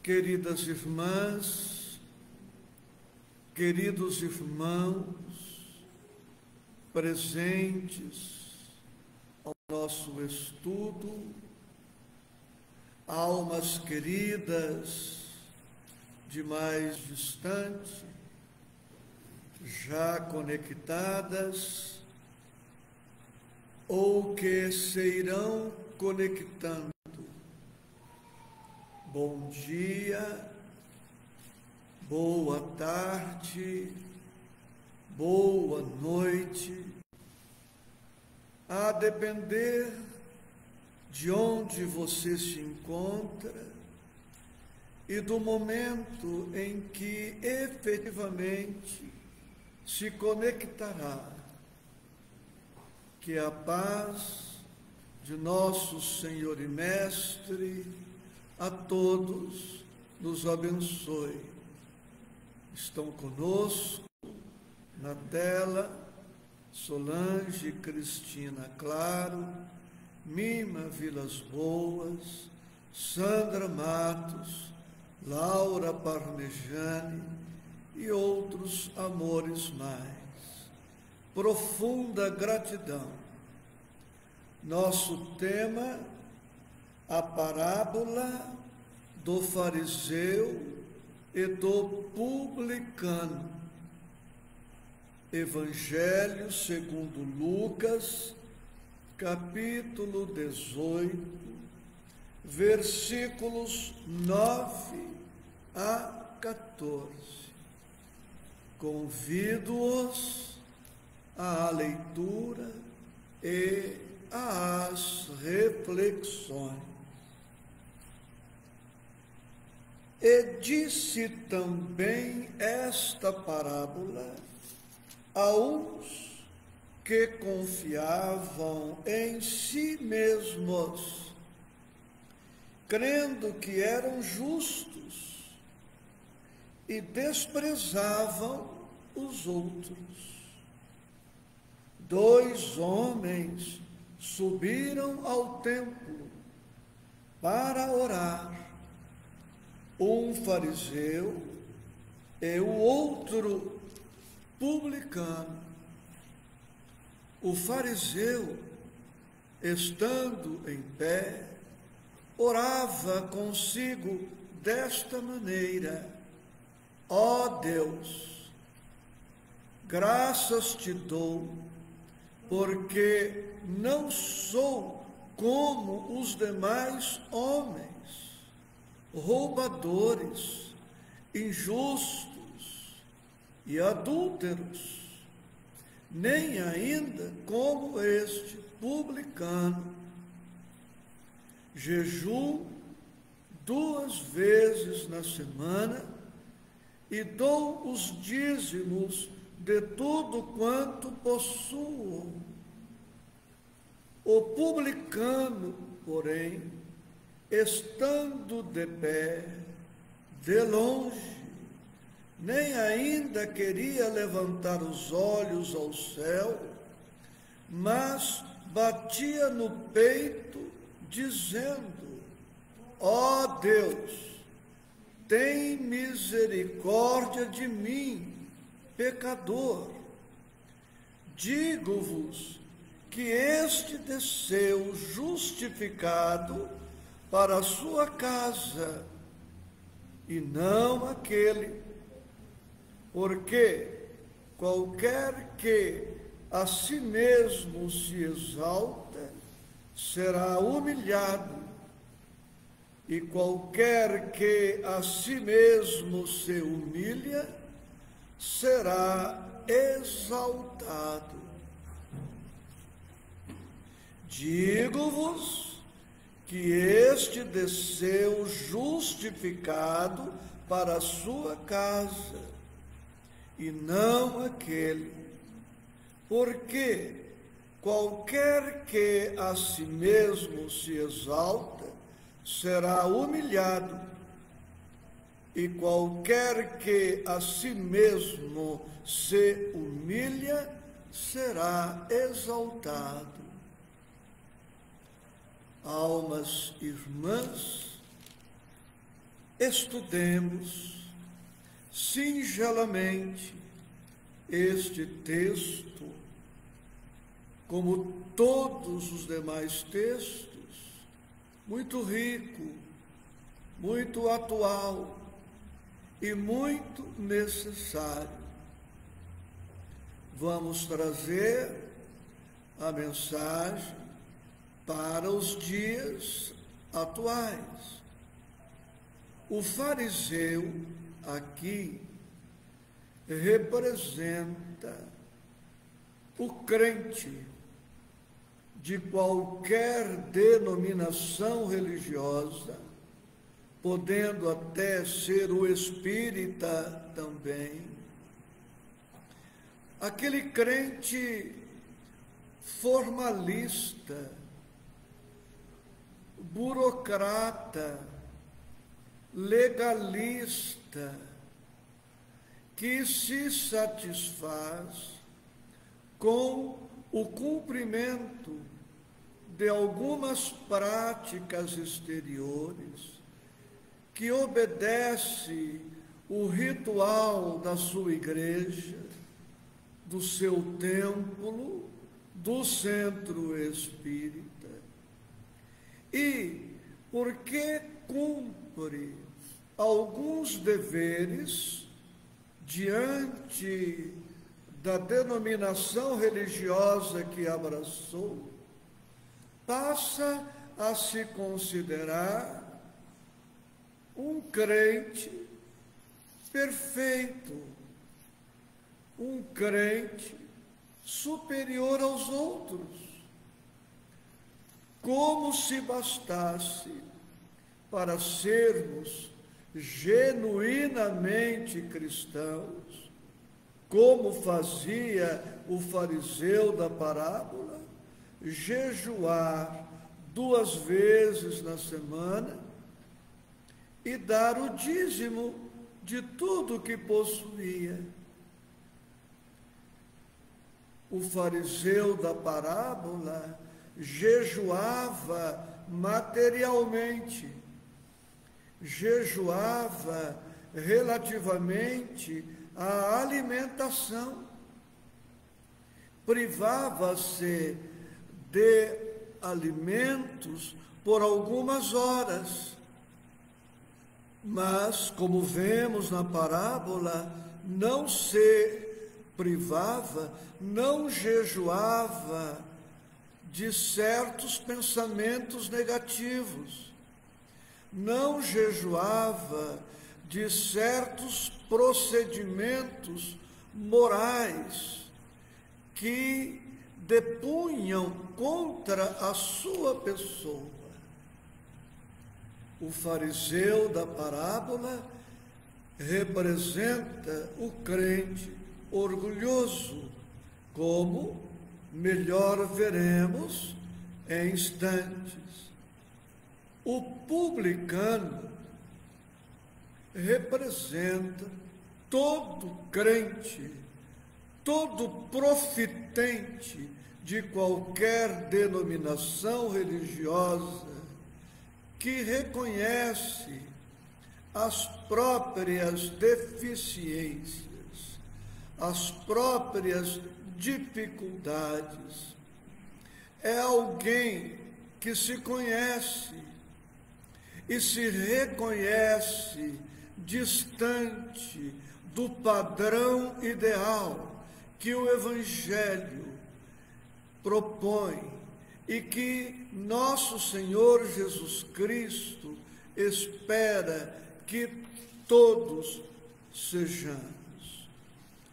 Queridas irmãs, queridos irmãos, presentes ao nosso estudo, almas queridas de mais distante, já conectadas ou que se irão conectando. Bom dia, boa tarde, boa noite, a depender de onde você se encontra e do momento em que efetivamente se conectará. Que a paz de nosso Senhor e Mestre a todos nos abençoe. Estão conosco na tela Solange Cristina Claro, Mima Vilas Boas, Sandra Matos, Laura Parmegiani e outros amores mais. Profunda gratidão. Nosso tema: a parábola do fariseu e do publicano. Evangelho segundo Lucas, capítulo 18, versículos 9 a 14. Convido-os à leitura e às reflexões. E disse também esta parábola a uns que confiavam em si mesmos, crendo que eram justos, e desprezavam os outros. 2 homens subiram ao templo para orar, um fariseu e o outro publicano. O fariseu, estando em pé, orava consigo desta maneira: ó Deus, graças te dou, porque não sou como os demais homens, roubadores, injustos e adúlteros, nem ainda como este publicano. Jejuo 2 vezes na semana e dou os dízimos de tudo quanto possuo. O publicano, porém, estando de pé, de longe, nem ainda queria levantar os olhos ao céu, mas batia no peito, dizendo: ó Deus, tem misericórdia de mim, pecador. Digo-vos que este desceu justificado para a sua casa, e não aquele, porque qualquer que a si mesmo se exalta será humilhado, e qualquer que a si mesmo se humilha será exaltado. Digo-vos que este desceu justificado para a sua casa, e não aquele, porque qualquer que a si mesmo se exalta será humilhado, e qualquer que a si mesmo se humilha será exaltado. Almas irmãs, estudemos singelamente este texto, como todos os demais textos, muito rico, muito atual e muito necessário. Vamos trazer a mensagem para os dias atuais. O fariseu aqui representa o crente de qualquer denominação religiosa, podendo até ser o espírita também, aquele crente formalista, burocrata, legalista, que se satisfaz com o cumprimento de algumas práticas exteriores, que obedece o ritual da sua igreja, do seu templo, do centro espírita. E porque cumpre alguns deveres diante da denominação religiosa que abraçou, passa a se considerar um crente perfeito, um crente superior aos outros, como se bastasse para sermos genuinamente cristãos, como fazia o fariseu da parábola, jejuar 2 vezes na semana e dar o dízimo de tudo que possuía. O fariseu da parábola jejuava materialmente, jejuava relativamente à alimentação, privava-se de alimentos por algumas horas, mas, como vemos na parábola, não se privava, não jejuava de certos pensamentos negativos, não jejuava de certos procedimentos morais que depunham contra a sua pessoa. O fariseu da parábola representa o crente orgulhoso, como melhor veremos em instantes. O publicano representa todo crente, todo profitente de qualquer denominação religiosa que reconhece as próprias deficiências, as próprias dificuldades. É alguém que se conhece e se reconhece distante do padrão ideal que o Evangelho propõe e que nosso Senhor Jesus Cristo espera que todos sejamos.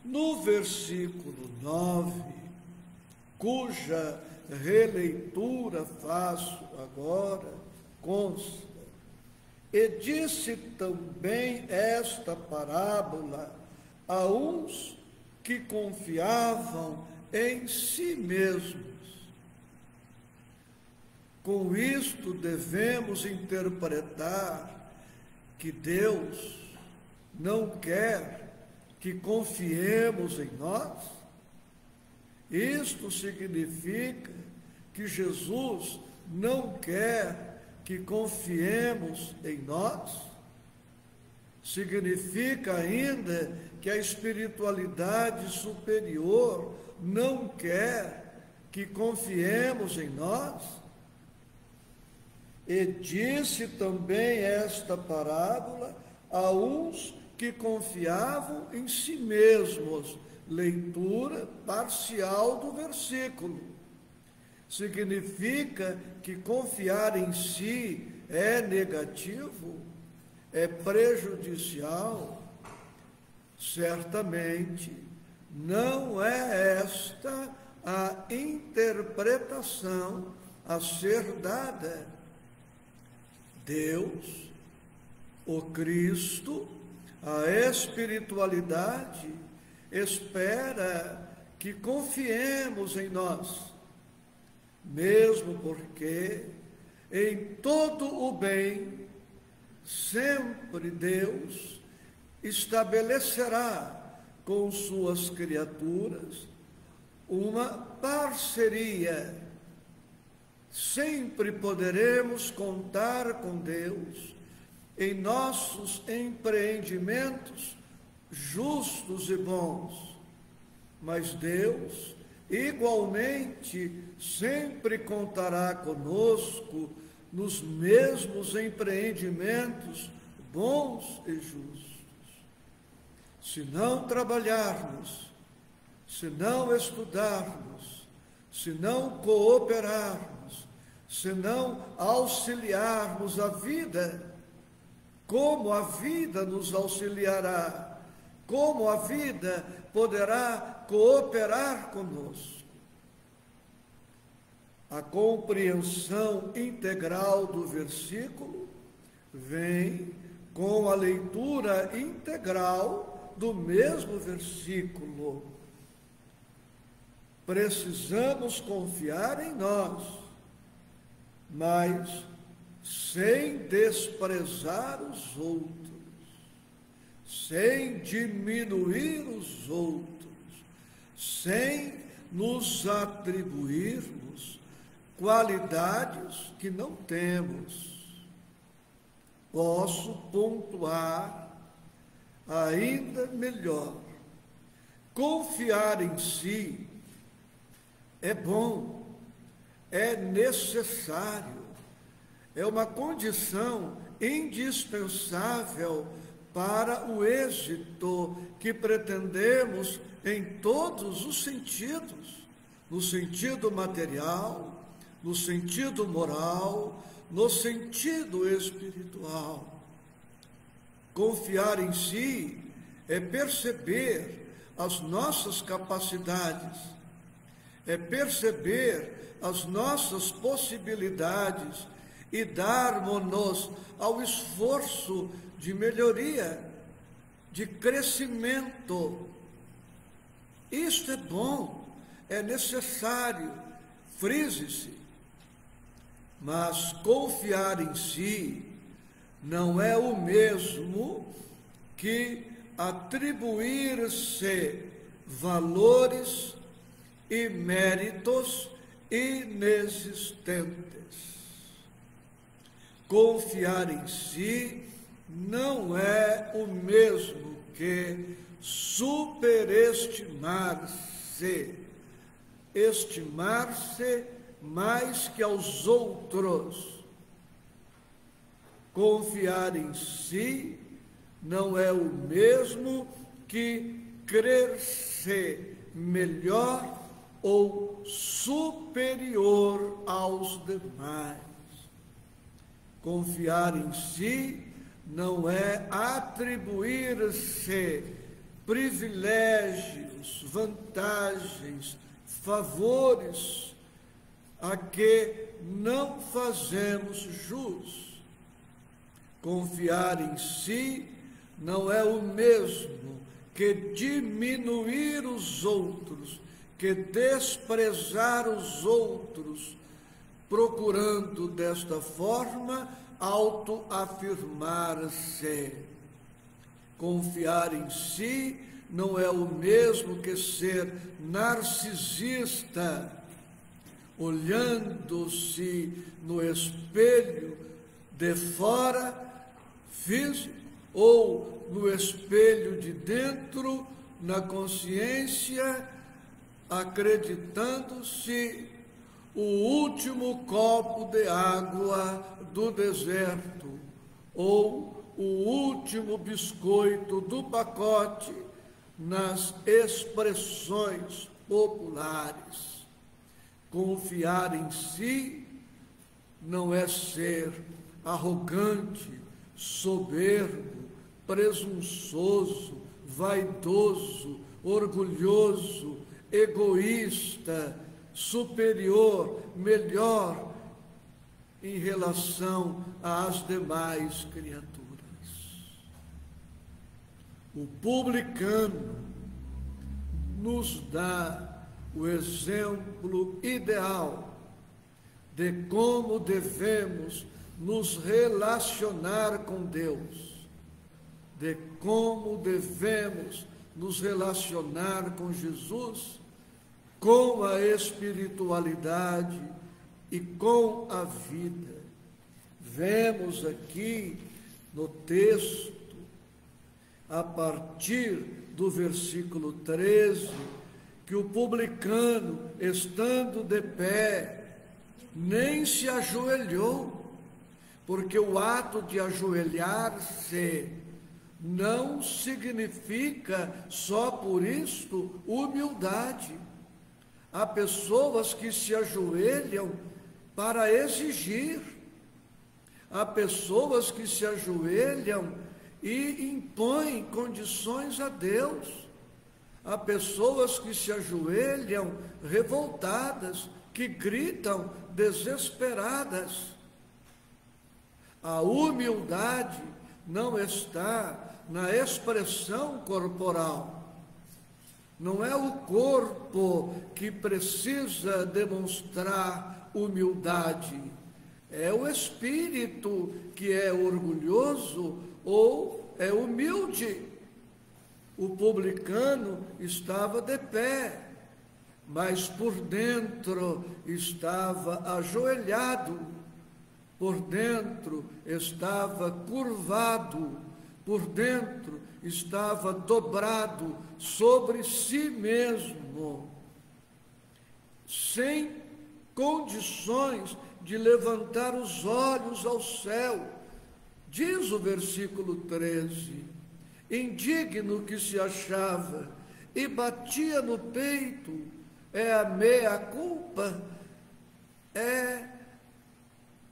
No versículo 9, cuja releitura faço agora, consta: e disse também esta parábola a uns que confiavam em si mesmos. Com isto devemos interpretar que Deus não quer que confiemos em nós. Isto significa que Jesus não quer que confiemos em nós? Significa ainda que a espiritualidade superior não quer que confiemos em nós? E disse também esta parábola a uns que confiavam em si mesmos. Leitura parcial do versículo. Significa que confiar em si é negativo? É prejudicial? Certamente não é esta a interpretação a ser dada. Deus, o Cristo, a espiritualidade, espera que confiemos em nós, mesmo porque em todo o bem, sempre Deus estabelecerá com suas criaturas uma parceria. Sempre poderemos contar com Deus em nossos empreendimentos justos e bons, mas Deus igualmente sempre contará conosco nos mesmos empreendimentos bons e justos. Se não trabalharmos, se não estudarmos, se não cooperarmos, se não auxiliarmos a vida, como a vida nos auxiliará? Como a vida poderá cooperar conosco? A compreensão integral do versículo vem com a leitura integral do mesmo versículo. Precisamos confiar em nós, mas sem desprezar os outros, sem diminuir os outros, sem nos atribuirmos qualidades que não temos. Posso pontuar ainda melhor. Confiar em si é bom, é necessário, é uma condição indispensável para o êxito que pretendemos em todos os sentidos, no sentido material, no sentido moral, no sentido espiritual. Confiar em si é perceber as nossas capacidades, é perceber as nossas possibilidades e darmos-nos ao esforço de melhoria, de crescimento. Isto é bom, é necessário, frise-se. Mas confiar em si não é o mesmo que atribuir-se valores e méritos inexistentes. Confiar em si não é o mesmo que superestimar-se, estimar-se mais que aos outros. Confiar em si não é o mesmo que crer-se melhor ou superior aos demais. Confiar em si não é atribuir-se privilégios, vantagens, favores a que não fazemos jus. Confiar em si não é o mesmo que diminuir os outros, que desprezar os outros, procurando desta forma autoafirmar-se. Confiar em si não é o mesmo que ser narcisista, olhando-se no espelho de fora, físico, ou no espelho de dentro, na consciência, acreditando-se o último copo de água do deserto, ou o último biscoito do pacote, nas expressões populares. Confiar em si não é ser arrogante, soberbo, presunçoso, vaidoso, orgulhoso, egoísta, superior, melhor em relação às demais criaturas. O publicano nos dá o exemplo ideal de como devemos nos relacionar com Deus, de como devemos nos relacionar com Jesus, com a espiritualidade e com a vida. Vemos aqui no texto, a partir do versículo 13, que o publicano, estando de pé, nem se ajoelhou, porque o ato de ajoelhar-se não significa só por isto humildade. Há pessoas que se ajoelham para exigir, há pessoas que se ajoelham e impõem condições a Deus, há pessoas que se ajoelham revoltadas, que gritam desesperadas. A humildade não está na expressão corporal. Não é o corpo que precisa demonstrar humildade, é o espírito que é orgulhoso ou é humilde. O publicano estava de pé, mas por dentro estava ajoelhado, por dentro estava curvado, por dentro estava dobrado sobre si mesmo, sem condições de levantar os olhos ao céu. Diz o versículo 13, indigno que se achava, e batia no peito, é a meia-culpa, é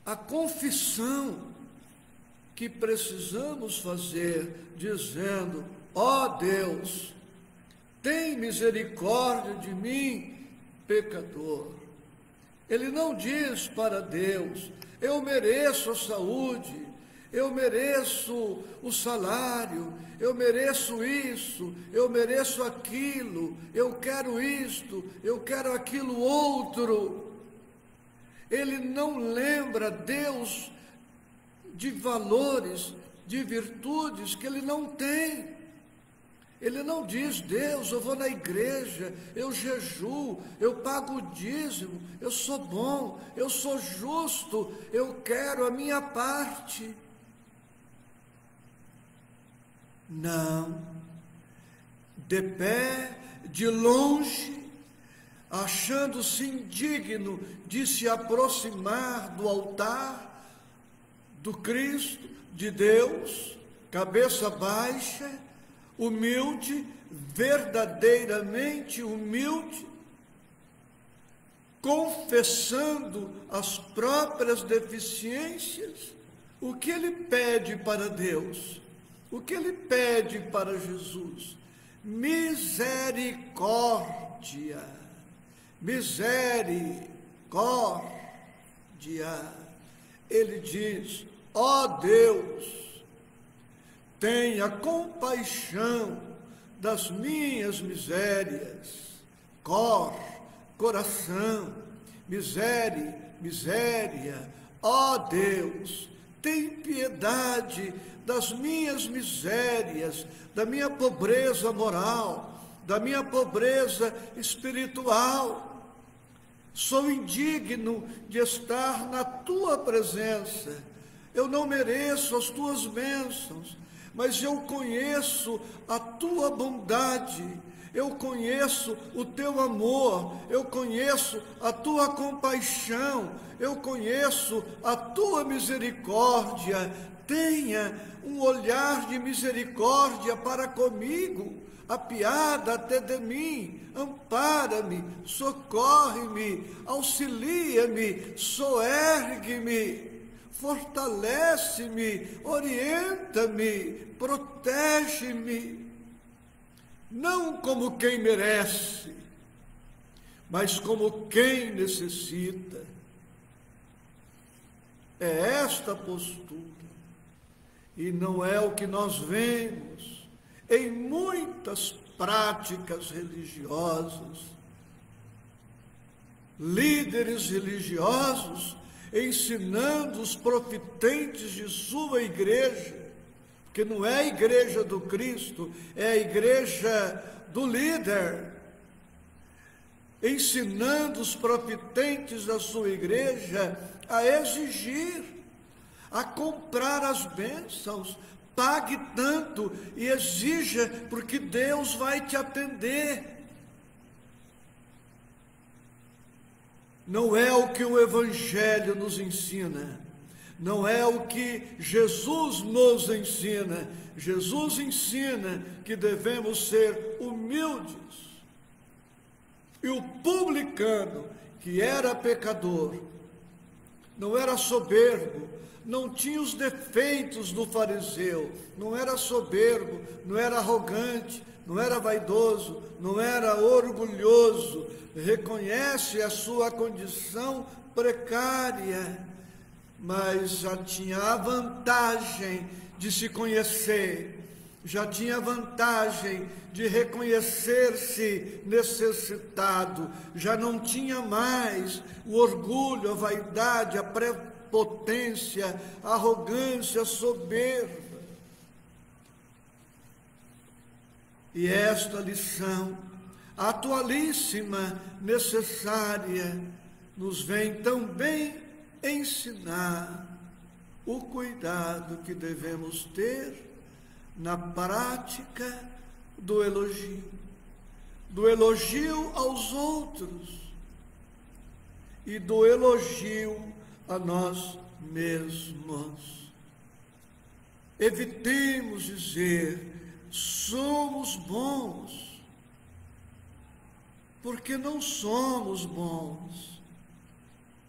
a confissão que precisamos fazer, dizendo: ó Deus, tem misericórdia de mim, pecador. Ele não diz para Deus: eu mereço a saúde, eu mereço o salário, eu mereço isso, eu mereço aquilo, eu quero isto, eu quero aquilo outro. Ele não lembra Deus de valores, de virtudes que ele não tem. Ele não diz: Deus, eu vou na igreja, eu jejuo, eu pago o dízimo, eu sou bom, eu sou justo, eu quero a minha parte. Não. De pé, de longe, achando-se indigno de se aproximar do altar do Cristo, de Deus, cabeça baixa, humilde, verdadeiramente humilde, confessando as próprias deficiências. O que ele pede para Deus? O que ele pede para Jesus? Misericórdia, misericórdia. Ele diz: ó Deus, tenha compaixão das minhas misérias. Coração, miséria. Ó Deus, tem piedade das minhas misérias, da minha pobreza moral, da minha pobreza espiritual. Sou indigno de estar na tua presença. Eu não mereço as tuas bênçãos, mas eu conheço a tua bondade, eu conheço o teu amor, eu conheço a tua compaixão, eu conheço a tua misericórdia. Tenha um olhar de misericórdia para comigo, apiada-te de mim, ampara-me, socorre-me, auxilia-me, soergue-me, fortalece-me, orienta-me, protege-me, não como quem merece, mas como quem necessita. É esta postura, e não é o que nós vemos em muitas práticas religiosas, líderes religiosos ensinando os profitentes de sua igreja, porque não é a igreja do Cristo, é a igreja do líder, ensinando os profitentes da sua igreja a exigir, a comprar as bênçãos. Pague tanto e exija, porque Deus vai te atender. Não é o que o Evangelho nos ensina, não é o que Jesus nos ensina. Jesus ensina que devemos ser humildes. E o publicano, que era pecador, não era soberbo, não tinha os defeitos do fariseu, não era soberbo, não era arrogante, não era vaidoso, não era orgulhoso, reconhece a sua condição precária, mas já tinha a vantagem de se conhecer, já tinha a vantagem de reconhecer-se necessitado, já não tinha mais o orgulho, a vaidade, a prepotência, a arrogância, a soberba. E esta lição atualíssima, necessária, nos vem também ensinar o cuidado que devemos ter na prática do elogio aos outros e do elogio a nós mesmos. Evitemos dizer somos bons, porque não somos bons,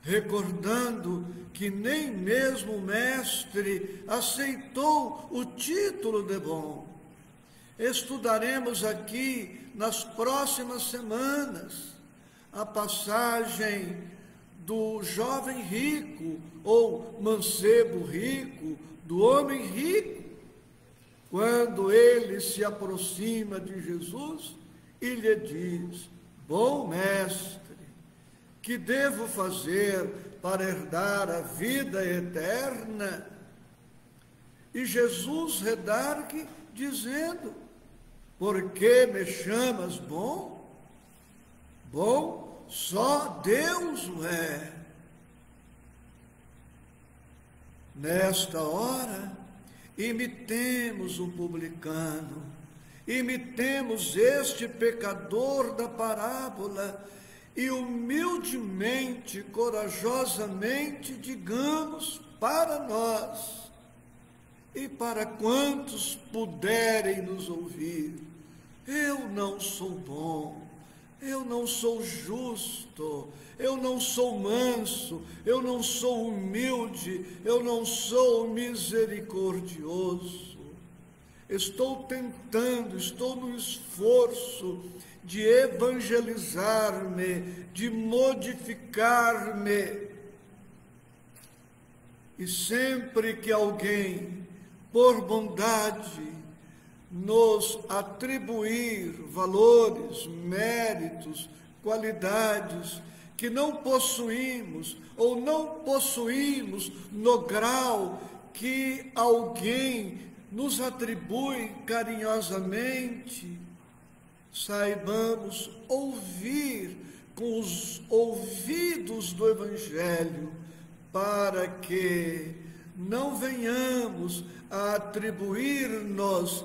recordando que nem mesmo o Mestre aceitou o título de bom. Estudaremos aqui nas próximas semanas a passagem do jovem rico, ou mancebo rico, do homem rico, quando ele se aproxima de Jesus e lhe diz: bom mestre, que devo fazer para herdar a vida eterna? E Jesus redargue dizendo: por que me chamas bom? Bom, só Deus o é. Nesta hora, imitemos o publicano, imitemos este pecador da parábola e humildemente, corajosamente digamos para nós e para quantos puderem nos ouvir: eu não sou bom, eu não sou justo, eu não sou manso, eu não sou humilde, eu não sou misericordioso. Estou tentando, estou no esforço de evangelizar-me, de modificar-me. E sempre que alguém, por bondade, nos atribuir valores, méritos, qualidades que não possuímos ou não possuímos no grau que alguém nos atribui carinhosamente, saibamos ouvir com os ouvidos do Evangelho, para que não venhamos a atribuir-nos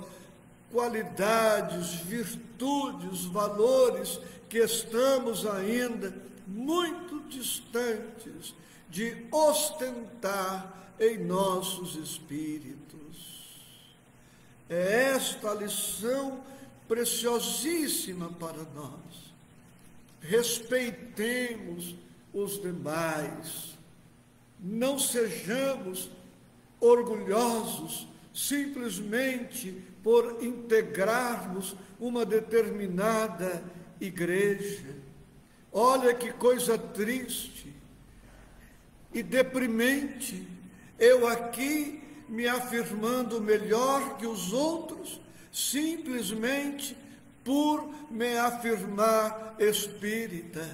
qualidades, virtudes, valores que estamos ainda muito distantes de ostentar em nossos espíritos. É esta a lição preciosíssima para nós. Respeitemos os demais, não sejamos orgulhosos simplesmente por integrarmos uma determinada igreja. Olha que coisa triste e deprimente, eu aqui me afirmando melhor que os outros, simplesmente por me afirmar espírita.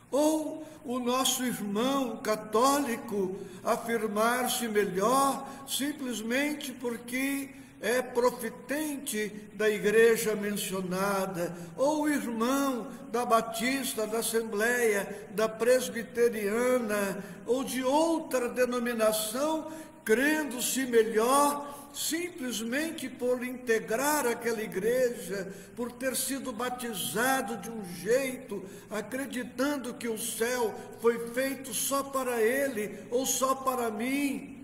Ou o nosso irmão católico afirmar-se melhor simplesmente porque é profitente da igreja mencionada, ou o irmão da Batista, da Assembleia, da Presbiteriana, ou de outra denominação, crendo-se melhor simplesmente por integrar aquela igreja, por ter sido batizado de um jeito, acreditando que o céu foi feito só para ele ou só para mim.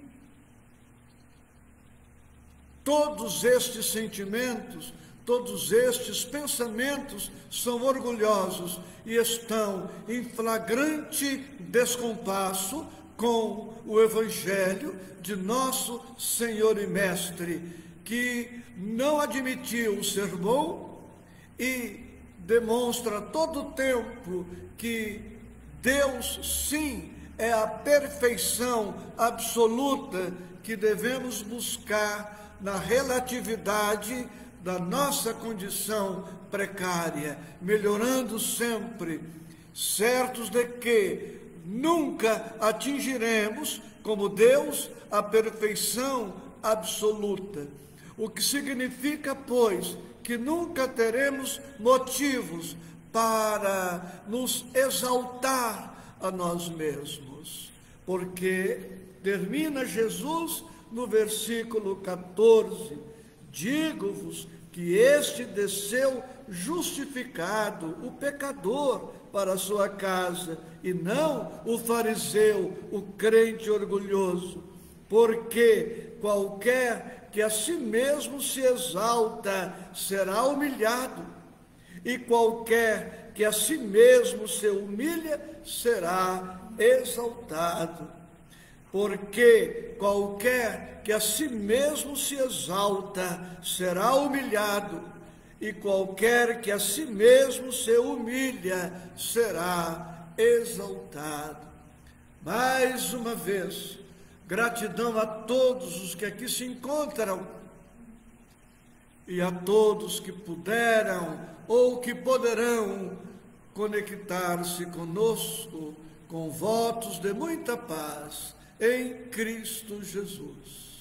Todos estes sentimentos, todos estes pensamentos são orgulhosos e estão em flagrante descompasso com o Evangelho de nosso Senhor e Mestre, que não admitiu ser bom e demonstra todo o tempo que Deus, sim, é a perfeição absoluta que devemos buscar na relatividade da nossa condição precária, melhorando sempre, certos de que nunca atingiremos, como Deus, a perfeição absoluta. O que significa, pois, que nunca teremos motivos para nos exaltar a nós mesmos, porque termina Jesus no versículo 14: digo-vos que este desceu justificado, o pecador, para a sua casa, e não o fariseu, o crente orgulhoso. Porque qualquer que a si mesmo se exalta será humilhado, e qualquer que a si mesmo se humilha será exaltado. Porque qualquer que a si mesmo se exalta será humilhado, e qualquer que a si mesmo se humilha será exaltado. Mais uma vez, gratidão a todos os que aqui se encontram e a todos que puderam ou que poderão conectar-se conosco com votos de muita paz em Cristo Jesus.